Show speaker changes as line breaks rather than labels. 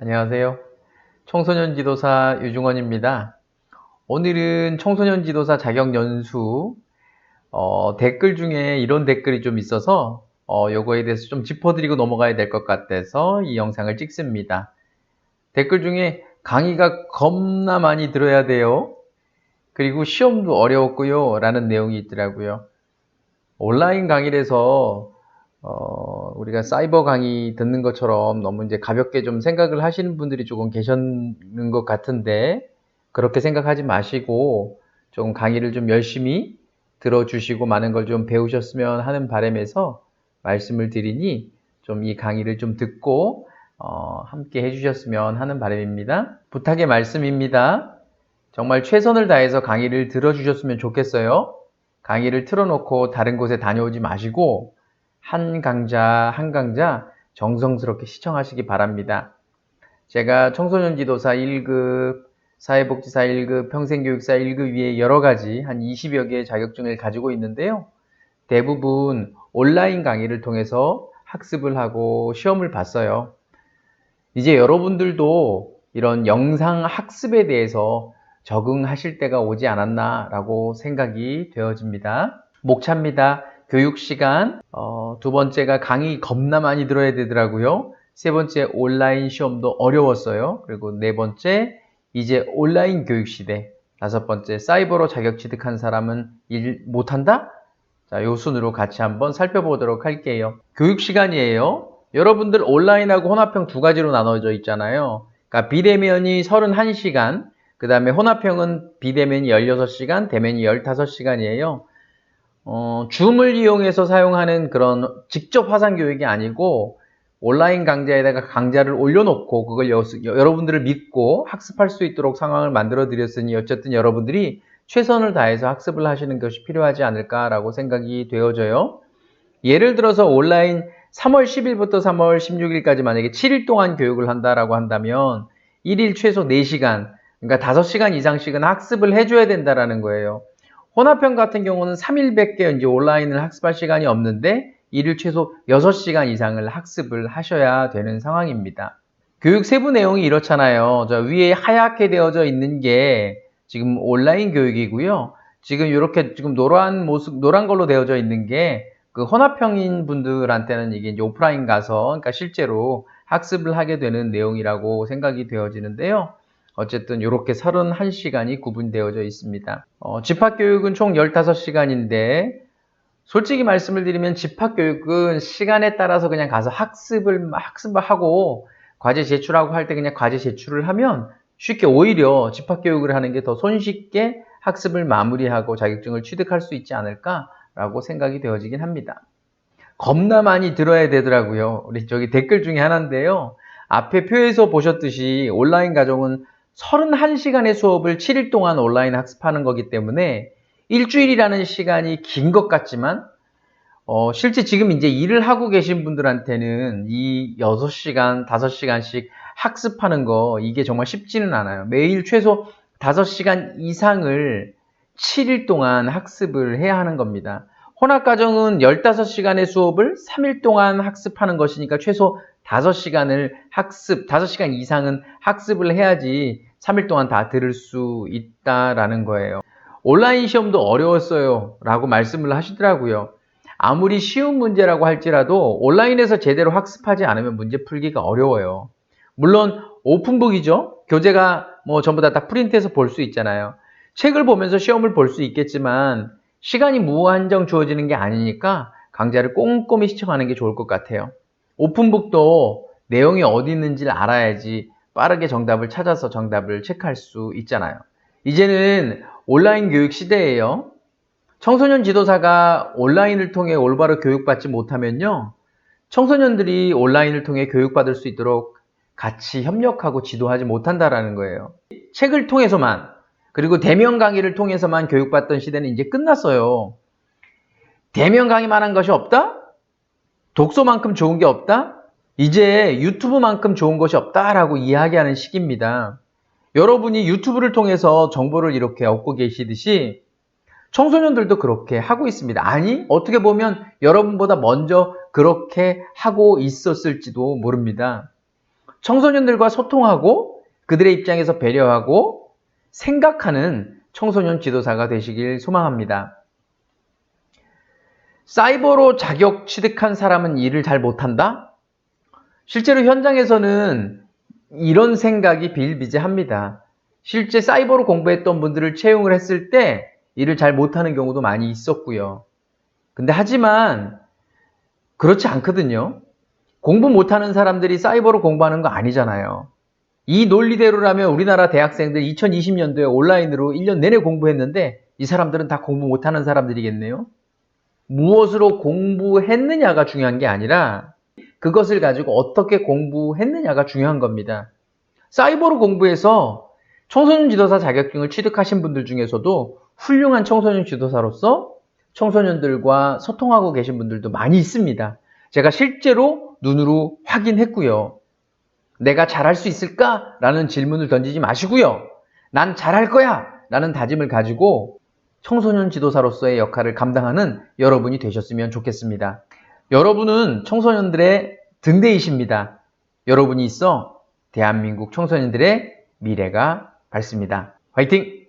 안녕하세요. 청소년 지도사 유중원입니다. 오늘은 청소년 지도사 자격 연수 댓글 중에 이런 댓글이 좀 있어서 요거에 대해서 좀 짚어드리고 넘어가야 될 것 같아서 이 영상을 찍습니다. 댓글 중에 강의가 겁나 많이 들어야 돼요. 그리고 시험도 어려웠고요 라는 내용이 있더라고요. 온라인 강의라서 우리가 사이버 강의 듣는 것처럼 너무 이제 가볍게 좀 생각을 하시는 분들이 조금 계셨는 것 같은데, 그렇게 생각하지 마시고 좀 강의를 좀 열심히 들어주시고 많은 걸 좀 배우셨으면 하는 바람에서 말씀을 드리니, 좀 이 강의를 좀 듣고 함께 해주셨으면 하는 바람입니다. 부탁의 말씀입니다. 정말 최선을 다해서 강의를 들어주셨으면 좋겠어요. 강의를 틀어놓고 다른 곳에 다녀오지 마시고 한 강좌 한 강좌 정성스럽게 시청하시기 바랍니다. 제가 청소년 지도사 1급, 사회복지사 1급, 평생교육사 1급 위에 여러 가지 한 20여 개의 자격증을 가지고 있는데요. 대부분 온라인 강의를 통해서 학습을 하고 시험을 봤어요. 이제 여러분들도 이런 영상 학습에 대해서 적응하실 때가 오지 않았나 라고 생각이 되어집니다. 목차입니다. 교육시간, 두 번째가 강의 겁나 많이 들어야 되더라고요. 세 번째 온라인 시험도 어려웠어요. 그리고 네 번째 이제 온라인 교육시대. 다섯 번째 사이버로 자격 취득한 사람은 일 못한다? 자, 요 순으로 같이 한번 살펴보도록 할게요. 교육시간이에요. 여러분들 온라인하고 혼합형 두 가지로 나눠져 있잖아요. 그러니까 비대면이 31시간, 그 다음에 혼합형은 비대면이 16시간, 대면이 15시간이에요. 줌을 이용해서 사용하는 그런 직접 화상 교육이 아니고 온라인 강좌에다가 강좌를 올려놓고 그걸 여러분들을 믿고 학습할 수 있도록 상황을 만들어 드렸으니 어쨌든 여러분들이 최선을 다해서 학습을 하시는 것이 필요하지 않을까라고 생각이 되어져요. 예를 들어서 온라인 3월 10일부터 3월 16일까지 만약에 7일 동안 교육을 한다라고 한다면 1일 최소 4시간, 그러니까 5시간 이상씩은 학습을 해줘야 된다라는 거예요. 혼합형 같은 경우는 3일밖에 이제 온라인을 학습할 시간이 없는데 1일 최소 6시간 이상을 학습을 하셔야 되는 상황입니다. 교육 세부 내용이 이렇잖아요. 저 위에 하얗게 되어져 있는 게 지금 온라인 교육이고요. 지금 이렇게 지금 노란 걸로 되어져 있는 게 그 혼합형인 분들한테는 이게 이제 오프라인 가서, 그러니까 실제로 학습을 하게 되는 내용이라고 생각이 되어지는데요. 어쨌든 이렇게 31시간이 구분되어져 있습니다. 집합교육은 총 15시간인데 솔직히 말씀을 드리면 집합교육은 시간에 따라서 그냥 가서 학습을 하고 과제 제출하고 할 때 그냥 과제 제출을 하면 쉽게 오히려 집합교육을 하는 게 더 손쉽게 학습을 마무리하고 자격증을 취득할 수 있지 않을까라고 생각이 되어지긴 합니다. 겁나 많이 들어야 되더라고요. 우리 저기 댓글 중에 하나인데요. 앞에 표에서 보셨듯이 온라인 과정은 31시간의 수업을 7일 동안 온라인 학습하는 거기 때문에 일주일이라는 시간이 긴 것 같지만 실제 지금 이제 일을 하고 계신 분들한테는 이 6시간, 5시간씩 학습하는 거 이게 정말 쉽지는 않아요. 매일 최소 5시간 이상을 7일 동안 학습을 해야 하는 겁니다. 혼합과정은 15시간의 수업을 3일 동안 학습하는 것이니까 최소 5시간 이상은 학습을 해야지 3일 동안 다 들을 수 있다라는 거예요. 온라인 시험도 어려웠어요 라고 말씀을 하시더라고요. 아무리 쉬운 문제라고 할지라도 온라인에서 제대로 학습하지 않으면 문제 풀기가 어려워요. 물론 오픈북이죠. 교재가 뭐 전부 다 프린트해서 볼 수 있잖아요. 책을 보면서 시험을 볼 수 있겠지만 시간이 무한정 주어지는 게 아니니까 강좌를 꼼꼼히 시청하는 게 좋을 것 같아요. 오픈북도 내용이 어디 있는지를 알아야지 빠르게 정답을 찾아서 정답을 체크할 수 있잖아요. 이제는 온라인 교육 시대예요. 청소년 지도사가 온라인을 통해 올바로 교육받지 못하면요, 청소년들이 온라인을 통해 교육받을 수 있도록 같이 협력하고 지도하지 못한다라는 거예요. 책을 통해서만, 그리고 대면 강의를 통해서만 교육받던 시대는 이제 끝났어요. 대면 강의만 한 것이 없다? 독서만큼 좋은 게 없다? 이제 유튜브만큼 좋은 것이 없다라고 이야기하는 시기입니다. 여러분이 유튜브를 통해서 정보를 이렇게 얻고 계시듯이 청소년들도 그렇게 하고 있습니다. 아니, 어떻게 보면 여러분보다 먼저 그렇게 하고 있었을지도 모릅니다. 청소년들과 소통하고 그들의 입장에서 배려하고 생각하는 청소년 지도사가 되시길 소망합니다. 사이버로 자격 취득한 사람은 일을 잘 못한다? 실제로 현장에서는 이런 생각이 비일비재합니다. 실제 사이버로 공부했던 분들을 채용을 했을 때 일을 잘 못하는 경우도 많이 있었고요. 근데 하지만 그렇지 않거든요. 공부 못하는 사람들이 사이버로 공부하는 거 아니잖아요. 이 논리대로라면 우리나라 대학생들 2020년도에 온라인으로 1년 내내 공부했는데 이 사람들은 다 공부 못하는 사람들이겠네요. 무엇으로 공부했느냐가 중요한 게 아니라 그것을 가지고 어떻게 공부했느냐가 중요한 겁니다. 사이버로 공부해서 청소년 지도사 자격증을 취득하신 분들 중에서도 훌륭한 청소년 지도사로서 청소년들과 소통하고 계신 분들도 많이 있습니다. 제가 실제로 눈으로 확인했고요. 내가 잘할 수 있을까? 라는 질문을 던지지 마시고요. 난 잘할 거야! 라는 다짐을 가지고 청소년 지도사로서의 역할을 감당하는 여러분이 되셨으면 좋겠습니다. 여러분은 청소년들의 등대이십니다. 여러분이 있어 대한민국 청소년들의 미래가 밝습니다. 화이팅!